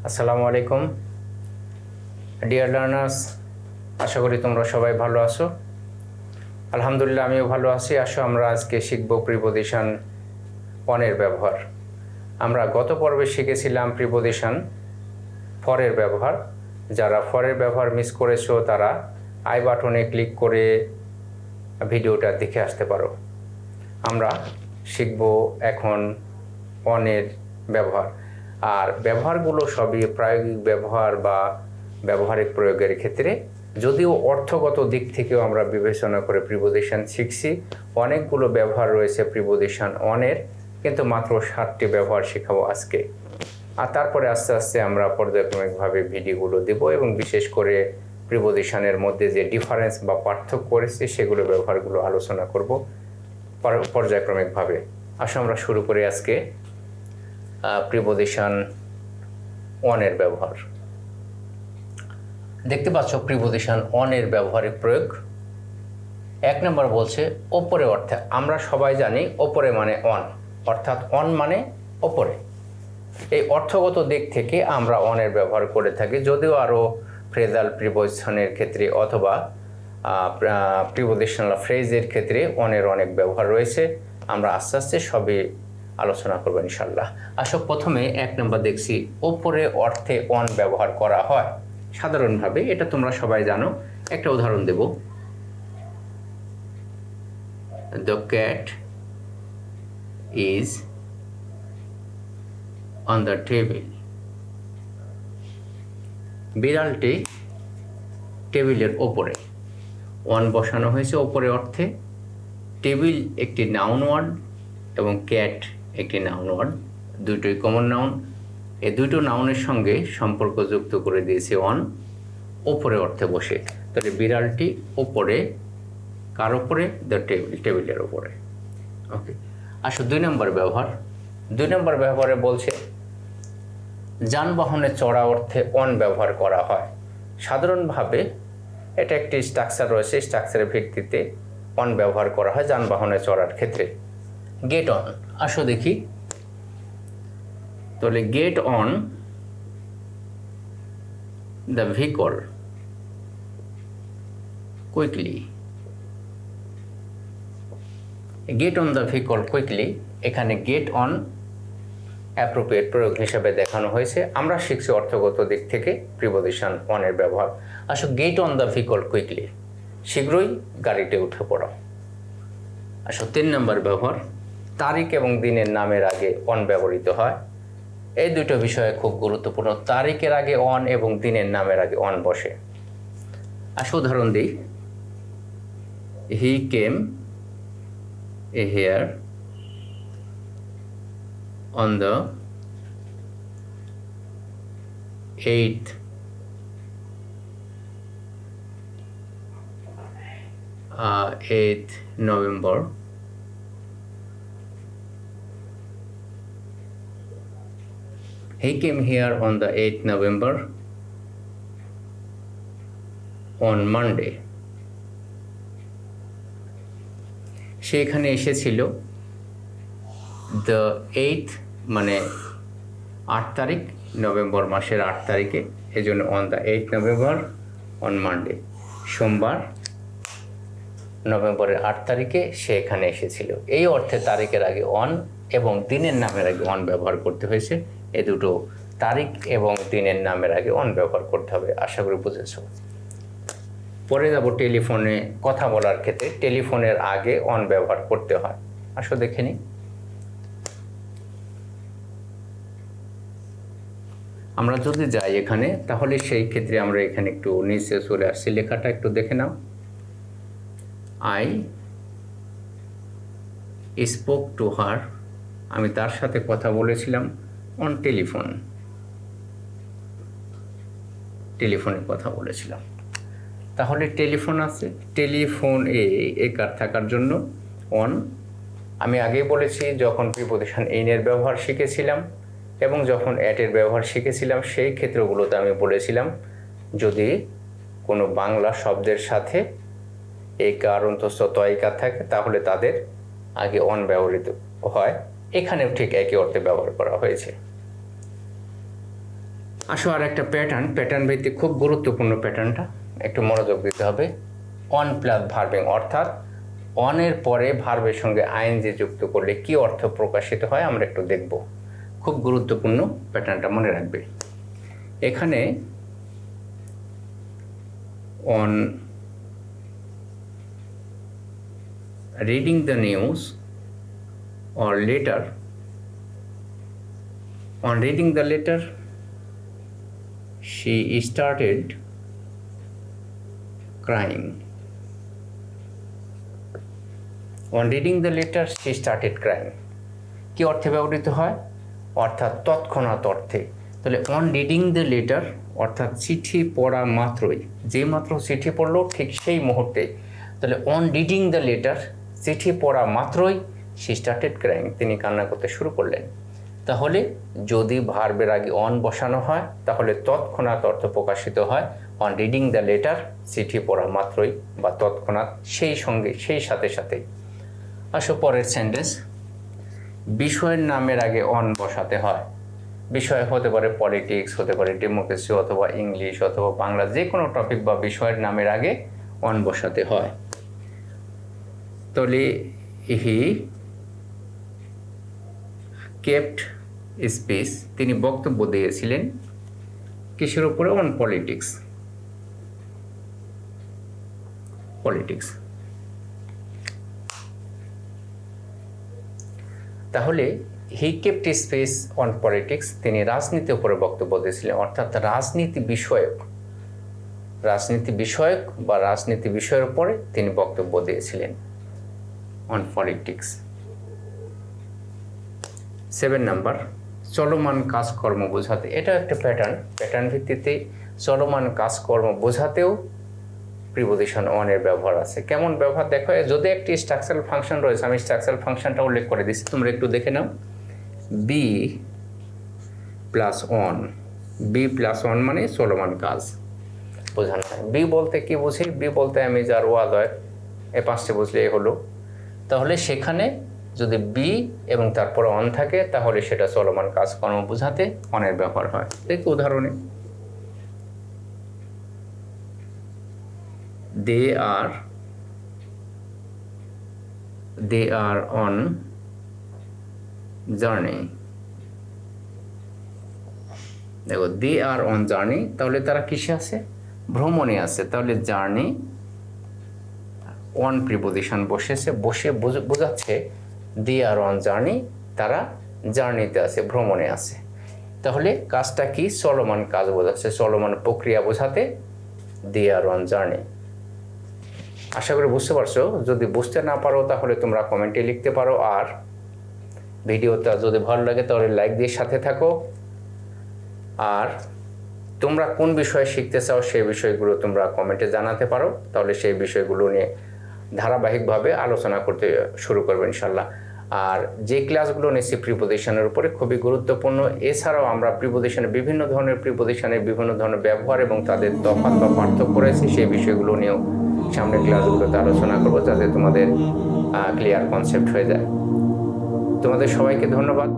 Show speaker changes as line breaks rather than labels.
আসসালামু আলাইকুম dear learners, আশা করি তোমরা সবাই ভালো আছো। আলহামদুলিল্লাহ আমিও ভালো আছি। আসো আমরা আজকে শিখব প্রিপোজিশন অনের ব্যবহার। আমরা গত পর্বে শিখেছিলাম প্রিপোজিশন ফরের ব্যবহার। যারা ফরের ব্যবহার মিস করেছো তারা আই বাটনে ক্লিক করে ভিডিওটা দেখে আসতে পারো। আমরা শিখব এখন অনের ব্যবহার। আর ব্যবহারগুলো সবই প্রায়োগিক ব্যবহার বা ব্যবহারিক প্রয়োগের ক্ষেত্রে, যদিও অর্থগত দিক থেকেও আমরা বিবেচনা করে প্রিপোজিশন শিখছি। অনেকগুলো ব্যবহার রয়েছে প্রিপোজিশন অনের, কিন্তু মাত্র 7টি ব্যবহার শেখাবো আজকে। আর তারপরে আস্তে আস্তে আমরা পর্যায়ক্রমিকভাবে ভিডিওগুলো দেব এবং বিশেষ করে প্রিপোজিশনের মধ্যে যে ডিফারেন্স বা পার্থক্য রয়েছে সেগুলো ব্যবহারগুলো আলোচনা করব পর্যায়ক্রমিকভাবে। আসো আমরা শুরু করি আজকে প্রিপোজিশন অনের ব্যবহার। দেখতে পাচ্ছ প্রিপোজিশন অনের ব্যবহারিক প্রয়োগ। 1 নম্বর বলছে ওপরে অর্থে। আমরা সবাই জানি ওপরে মানে অন, অর্থাৎ অন মানে ওপরে। এই অর্থগত দিক থেকে আমরা অনের ব্যবহার করে থাকি, যদিও আরও ফ্রেজাল প্রিপোজিশনের ক্ষেত্রে অথবা প্রিপোজিশনাল ফ্রেজের ক্ষেত্রে অনের অনেক ব্যবহার রয়েছে। আমরা আস্তে আস্তে সবই আলোচনা করব ইনশাল্লাহ। আসো প্রথমে 1 নম্বর দেখছি ওপরে অর্থে অন ব্যবহার করা হয় সাধারণভাবে। এটা তোমরা সবাই জানো। একটা উদাহরণ দেব। The cat is on the table. বিড়ালটি টেবিলের ওপরে। অন বসানো হয়েছে ওপরে অর্থে। টেবিল একটি নাউন ওয়ার্ড এবং ক্যাট একটি নাউন ওয়ার্ড, দুটোই কমন নাউন। এই দুটো নাউনের সঙ্গে সম্পর্ক যুক্ত করে দিয়েছে অন, ওপরে অর্থে বসে। তাহলে বিড়ালটি ওপরে, কার ওপরে? দ্য টেবিল, টেবিলের ওপরে। ওকে, আসো 2 নম্বর ব্যবহার। 2 নম্বর ব্যবহারে বলছে যানবাহনে চড়া অর্থে অন ব্যবহার করা হয়। সাধারণভাবে এটা একটি স্ট্রাকচার রয়েছে, স্ট্রাকচারের ভিত্তিতে অন ব্যবহার করা হয় যানবাহনে চড়ার ক্ষেত্রে। গেট অন, আসো দেখি। তাহলে get on the vehicle quickly. Get on the vehicle quickly, এখানে গেট অন অ্যাপ্রোপ্রিয়েট প্রয়োগ হিসেবে দেখানো হয়েছে। আমরা শিখছি অর্থগত দিক থেকে প্রিপোজিশন অনের ব্যবহার। আসো get on the vehicle quickly, শীঘ্রই গাড়িতে উঠে পড়ো। আসো 3 নম্বর ব্যবহার। তারিখ এবং দিনের নামের আগে অন ব্যবহৃত হয়। এই দুটো বিষয়ে খুব গুরুত্বপূর্ণ। তারিখের আগে অন এবং দিনের নামের আগে অন বসে। আসো উদাহরণ দিই। He came here on the 8th November he came here on the 8th November on Monday. সে এখানে এসেছিল দ্য 8th মানে 8 তারিখ, নভেম্বর মাসের 8 তারিখে। এই জন্য on the 8th November on Monday, সোমবার নভেম্বরের 8 তারিখে সে এখানে এসেছিল। এই অর্থে তারিখের আগে অন এবং দিনের নামের আগে অন ব্যবহার করতে হয়েছে। এই দুটো তারিখ এবং দিনের নামের আগে অন ব্যবহার করতে হবে। আশা করি বুঝেছ। পরে যাব টেলিফোনে কথা বলার ক্ষেত্রে টেলিফোনের আগে অন ব্যবহার করতে হয়। আসো দেখে নিই। আমরা যদি যাই এখানে, তাহলে সেই ক্ষেত্রে আমরা এখানে একটু নিচে চলে আসছি। লেখাটা একটু দেখে নাও। আই স্পোক টু হার, আমি তার সাথে কথা বলেছিলাম অন টেলিফোন, টেলিফোনে কথা বলেছিলাম। তাহলে টেলিফোন আছে, টেলিফোন এ কার থাকার জন্য অন। আমি আগেই বলেছি যখন প্রিপোজিশন এর ব্যবহার শিখেছিলাম এবং যখন অ্যাটের ব্যবহার শিখেছিলাম, সেই ক্ষেত্রগুলোতে আমি বলেছিলাম যদি কোনো বাংলা শব্দের সাথে একার অন্তস্থ তয়িকার থাকে তাহলে তাদের আগে অন ব্যবহৃত হয়। এখানেও ঠিক একই অর্থে ব্যবহার করা হয়েছে। আসো আর একটা প্যাটার্ন ভিত্তিক খুব গুরুত্বপূর্ণ প্যাটার্নটা একটু মনোযোগ দিতে হবে। অন প্লাস ভার্বিং, অর্থাৎ অনের পরে ভার্বের সঙ্গে আইএনজি যুক্ত করলে কি অর্থ প্রকাশিত হয় আমরা একটু দেখব। খুব গুরুত্বপূর্ণ প্যাটার্নটা মনে রাখবে। এখানে on reading the news or later, on reading the letter she started crying. On reading the letter she started crying কি অর্থে ব্যবহৃত হয়? অর্থাৎ তৎক্ষণাৎ অর্থে। তাহলে অন রিডিং দ্য লেটার অর্থাৎ চিঠি পড়া মাত্রই, যে মাত্র চিঠি পড়লো ঠিক সেই মুহূর্তে। তাহলে অন রিডিং দ্য লেটার, চিঠি পড়া মাত্রই she started crying, তিনি কান্না করতে শুরু করলেন। তাহলে যদি ভার্বের আগে অন বসানো হয় তাহলে তৎক্ষণাৎ অর্থ প্রকাশিত হয় অন রিডিং দ্য লেটার, চিঠি পড়া মাত্রই বা তৎক্ষণাৎ, সেই সঙ্গে সেই সাথে সাথেই। আসো পরের সেন্টেন্স। বিষয়ের নামের আগে অন বসাতে হয়। বিষয় হতে পারে পলিটিক্স, হতে পারে ডেমোক্রেসি, অথবা ইংলিশ, অথবা বাংলা, যে কোনো টপিক বা বিষয়ের নামের আগে অন বসাতে হয়। তাহলে হি কেপ্ট স্পিচ, তিনি বক্তব্য দিয়েছিলেন কিসের উপরে? On politics. তাহলে he kept speech on politics, তিনি রাজনীতির উপরে বক্তব্য দিয়েছিলেন, অর্থাৎ রাজনীতি বিষয়ক বা রাজনীতি বিষয়ের উপরে তিনি বক্তব্য দিয়েছিলেন, অন পলিটিক্স। 7 নাম্বার, চলমান কাজকর্ম বোঝাতে। এটা একটা প্যাটার্ন ভিত্তিতে চলমান কাজকর্ম বোঝাতেও প্রিপোজিশন অনের ব্যবহার আছে। কেমন ব্যবহার দেখো, যদি একটি স্ট্রাকচারাল ফাংশন রয়েছে, আমি স্ট্রাকচারাল ফাংশনটা উল্লেখ করে দিচ্ছি, তোমরা একটু দেখে নাও। বি প্লাস অন মানে চলমান কাজ বোঝানো হয়। বি বলতে কি বুঝি? বি বলতে আমি যার ওয়াদয়, এই 5টি বুঝলে হলো। তাহলে সেখানে যদি বি এবং তারপরে অন থাকে তাহলে সেটা চলমান কাজকর্ম বোঝাতে অনের ব্যবহার হয়। দেখো উদাহরণে, they are on journey। দেখো they are on journey, তাহলে তারা কিসে আছে? ভ্রমণে আছে। তাহলে জার্নি অন প্রিপোজিশন বসে বোঝাচ্ছে they are on journey, তারা জার্নিতে আছে, ভ্রমণে আছে। তাহলে কাজটা কি? চলমান কাজ বোঝাচ্ছে, চলমান প্রক্রিয়া বোঝাতে they are on journey। আশা করি বুঝতে পারছো। যদি বুঝতে না পারো তাহলে তোমরা কমেন্টে লিখতে পারো। আর ভিডিওটা যদি ভালো লাগে তাহলে লাইক দিয়ে সাথে থাকো। আর তোমরা কোন বিষয়ে শিখতে চাও সেই বিষয়গুলো তোমরা কমেন্টে জানাতে পারো, তাহলে সেই বিষয়গুলো নিয়ে ধারাবাহিকভাবে আলোচনা করতে শুরু করবো ইনশাল্লাহ। আর যে ক্লাসগুলো নিচ্ছি প্রিপোজিশনের উপরে খুবই গুরুত্বপূর্ণ। এছাড়াও আমরা বিভিন্ন ধরনের প্রিপোজিশনের বিভিন্ন ধরনের ব্যবহার এবং তাদের তফাৎ বা পার্থক্য রয়েছে, সেই বিষয়গুলো নিয়েও সামনের ক্লাসগুলোতে আলোচনা করবো, যাতে তোমাদের ক্লিয়ার কনসেপ্ট হয়ে যায়। তোমাদের সবাইকে ধন্যবাদ।